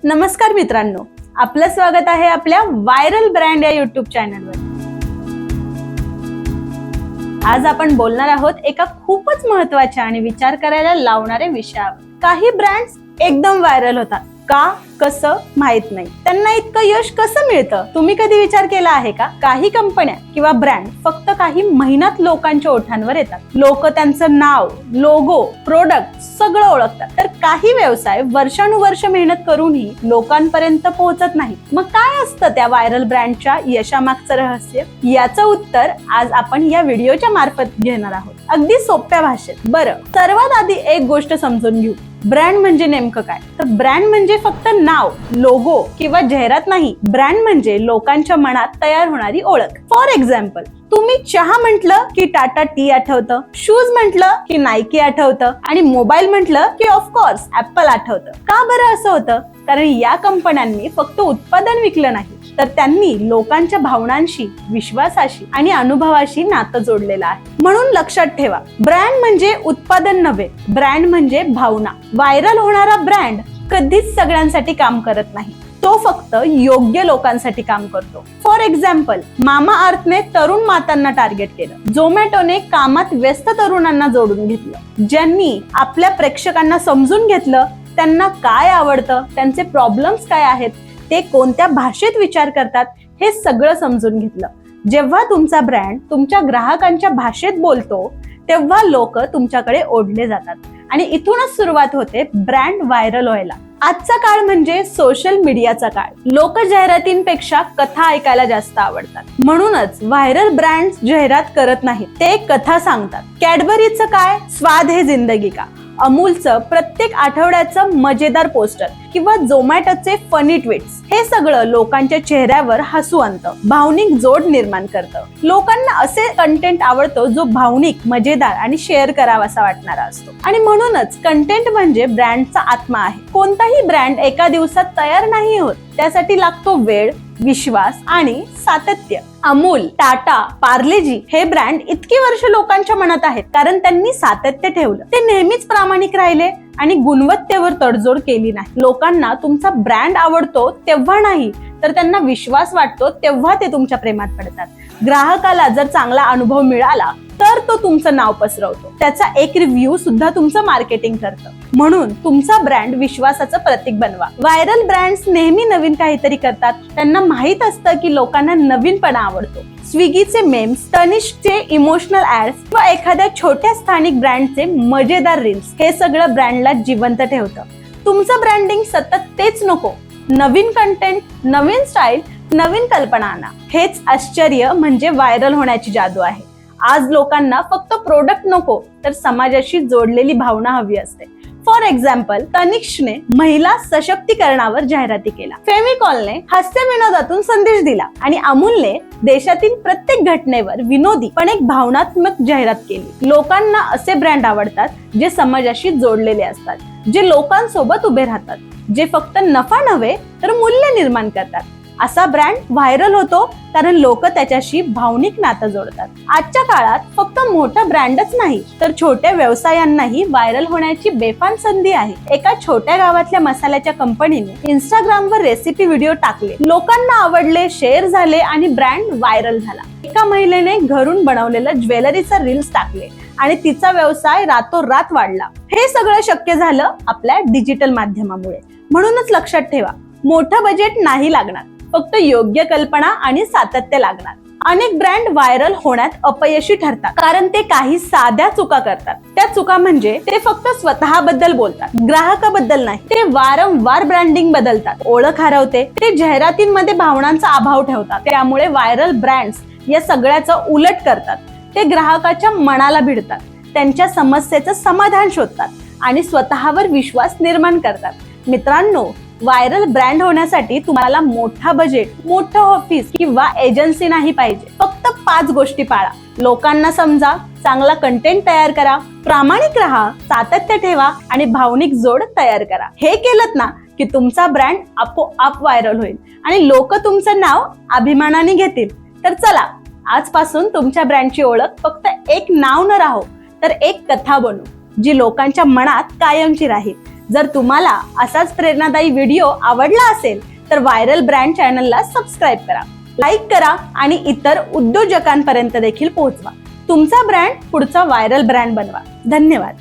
नमस्कार मित्रांनो, आपलं स्वागत आहे आपल्या व्हायरल ब्रँड या युट्यूब चॅनलवर। आज आपण बोलणार आहोत एका खूपच महत्त्वाच्या आणि विचार करायला लावणाऱ्या विषयावर। काही ब्रँड्स एकदम व्हायरल होतात, का कसं माहित नाही, त्यांना इतकं यश कसं मिळतं? तुम्ही कधी विचार केला आहे का? काही कंपन्या किंवा ब्रँड फक्त काही महिन्यात लोकांच्या ओठांवर येतात, लोक त्यांचं नाव, लोगो, प्रोडक्ट सगळं ओळखतात, तर काही व्यवसाय वर्षानुवर्ष मेहनत करूनही लोकांपर्यंत पोहोचत नाही। मग काय असतं त्या व्हायरल ब्रँडच्या यशामागचं रहस्य? याचं उत्तर आज आपण या व्हिडिओच्या मार्फत घेणार आहोत, अगदी सोप्या भाषेत। बरं, सर्वात आधी एक गोष्ट समजून घेऊ, ब्रँड म्हणजे नेमकं काय? तर ब्रँड म्हणजे फक्त नाव, लोगो किंवा जाहिरात नाही, ब्रँड म्हणजे लोकांच्या मनात तयार होणारी ओळख। फॉर एक्झाम्पल, तुम्ही चहा म्हटलं की टाटा टी आठवतं, शूज म्हटलं की नायकी आठवतं आणि मोबाईल म्हटलं की ऑफकोर्स ऍपल आठवतं। का बरं असं होतं? कारण या कंपन्यांनी फक्त उत्पादन विकलं नाही, तर त्यांनी लोकांच्या भावनांशी, विश्वासाशी आणि अनुभवाशी नातं जोडलेलं आहे। म्हणून लक्षात ठेवा, ब्रँड म्हणजे उत्पादन नव्हे, ब्रँड म्हणजे भावना। व्हायरल होणारा ब्रँड कधीच सगळ्यांसाठी काम करत नाही, तो फक्त योग्य लोकांसाठी काम करतो। फॉर एक्झाम्पल, मामा अर्थने तरुण मातांना टार्गेट केलं, झोमॅटोने कामात व्यस्त तरुणांना जोडून घेतलं, ज्यांनी आपल्या प्रेक्षकांना समजून घेतलं, त्यांना काय आवडतं, त्यांचे प्रॉब्लेम्स काय आहेत, ते कोणत्या भाषेत विचार करतात, हे सगळं समजून घेतलं। जेव्हा तुमचा ब्रँड तुमच्या ग्राहकांच्या भाषेत बोलतो, तेव्हा लोक तुमच्याकडे ओढले जातात आणि इथूनच सुरुवात होते ब्रँड व्हायरल व्हायला। आजचा काळ म्हणजे सोशल मीडियाचा काळ, लोक जाहिरातींपेक्षा कथा ऐकायला जास्त आवडतात, म्हणूनच व्हायरल ब्रँड्स जाहिरात करत नाहीत, ते कथा सांगतात। कॅडबरीचं काय, स्वाद है जिंदगी का, अमूलचं प्रत्येक आठवड्याचं मजेदार पोस्टर किंवा झोमॅटोचे फनी ट्विट्स, हे सगळं लोकांच्या चेहऱ्यावर हसू आणतं, भावनिक जोड निर्माण करतं। लोकांना असे कंटेंट आवडतो जो भावनिक, मजेदार आणि शेअर करावासा वाटणारा असतो, आणि म्हणूनच कंटेंट म्हणजे ब्रँडचा आत्मा आहे। कोणताही ब्रँड एका दिवसात तयार नाही होत, त्यासाठी लागतो वेळ, विश्वास आणि सातत्य। अमूल, टाटा, पार्लेजी हे ब्रँड इतकी वर्ष लोकांच्या मनात आहेत कारण त्यांनी सातत्य ठेवलं, ते नेहमीच प्रामाणिक राहिले आणि गुणवत्तेवर तडजोड केली नाही। लोकांना तुमचा ब्रँड आवडतो तेव्हा नाही, तर त्यांना विश्वास वाटतो तेव्हा ते तुमच्या प्रेमात पडतात। ग्राहकाला जर चांगला अनुभव मिळाला तर तो तुमचं नाव पसरवतो, त्याचा एक रिव्ह्यू सुद्धा तुमचं मार्केटिंग करतं। म्हणून तुमचा ब्रँड विश्वासाचं प्रतीक बनवा। व्हायरल ब्रँड्स नेहमी नवीन काहीतरी करतात, त्यांना माहित असतं की लोकांना नवीनपणा आवडतो। स्विगीचे मेम्स, तनिष्कचे इमोशनल ऍड्स किंवा एखाद्या छोट्या स्थानिक ब्रँडचे मजेदार रील्स, हे सगळं ब्रँडला जिवंत ठेवतं। तुमचं ब्रँडिंग सतत तेच नको, नवीन कंटेंट, नवीन स्टाईल, नवीन कल्पना आणा। हेच आश्चर्य म्हणजे व्हायरल होण्याची जादू आहे। आज लोकांना फक्त प्रोडक्ट नको, तर समाजाशी जोडलेली भावना हवी असते। फॉर एक्झाम्पल, तनिष्कने महिला सशक्तीकरणावर जाहिराती केल्या, फेविकॉलने हास्य विनोदातून संदेश दिला आणि अमूलने देशातील प्रत्येक घटनेवर विनोदी पण एक भावनात्मक जाहिरात केली। लोकांना असे ब्रँड आवडतात जे समाजाशी जोडलेले असतात, जे लोकांसोबत उभे राहतात, जे फक्त नफा नव्हे तर मूल्य निर्माण करतात। असा ब्रँड व्हायरल होतो कारण लोक त्याच्याशी भावनिक नातं जोडतात। आजच्या काळात फक्त मोठा ब्रँडच नाही, तर छोट्या व्यवसायांनाही व्हायरल होण्याची बेफाम संधी आहे। एका छोट्या गावातल्या मसाल्याच्या कंपनीने इंस्टाग्रामवर रेसिपी व्हिडिओ टाकले, लोकांना आवडले, शेअर झाले आणि ब्रँड व्हायरल झाला। एका महिलेने घरून बनवलेलं ज्वेलरीचा रील्स टाकले आणि तिचा व्यवसाय रातोरात वाढला। हे सगळं शक्य झालं आपल्या डिजिटल माध्यमामुळे। म्हणूनच लक्षात ठेवा, मोठं बजेट नाही लागणार, फक्त योग्य कल्पना आणि सातत्य लागणार। अनेक ब्रँड व्हायरल होण्यात अपयशी ठरतात कारण ते काही साध्या चुका करतात। त्या चुका म्हणजे ते फक्त स्वतःबद्दल बोलतात, ग्राहकाबद्दल नाही। ते वारंवार ब्रँडिंग बदलतात, ओळख हरवते, ते जाहिरातींमध्ये भावनांचा अभाव ठेवतात। त्यामुळे व्हायरल ब्रँड्स या सगळ्याचं उलट करतात, ते ग्राहकाच्या मनाला भिडतात, त्यांच्या समस्येचं समाधान शोधतात आणि स्वतःवर विश्वास निर्माण करतात। मित्रांनो, व्हायरल ब्रँड होण्यासाठी तुम्हाला मोठा बजेट, मोठं ऑफिस किंवा एजन्सी नाही पाहिजे। फक्त 5 गोष्टी पाळा, लोकांना समजा, चांगला कंटेंट तयार करा, प्रामाणिक राहा, सातत्य ठेवा आणि भावनिक जोड तयार करा। हे केलत ना की तुमचा ब्रँड आपोआप व्हायरल होईल आणि लोक तुमचं नाव अभिमानाने घेतील। तर चला, आजपासून तुमच्या ब्रँडची ओळख फक्त एक नाव न राहो, तर एक कथा बनवू, जी लोकांच्या मनात कायमची राहील। जर तुम्हाला असाच प्रेरणादायी व्हिडिओ आवडला असेल तर व्हायरल ब्रँड चॅनलला सबस्क्राईब करा, लाईक करा आणि इतर उद्योजकांपर्यंत देखील पोहोचवा. तुमचा ब्रँड पुढचा व्हायरल ब्रँड बनवा. धन्यवाद.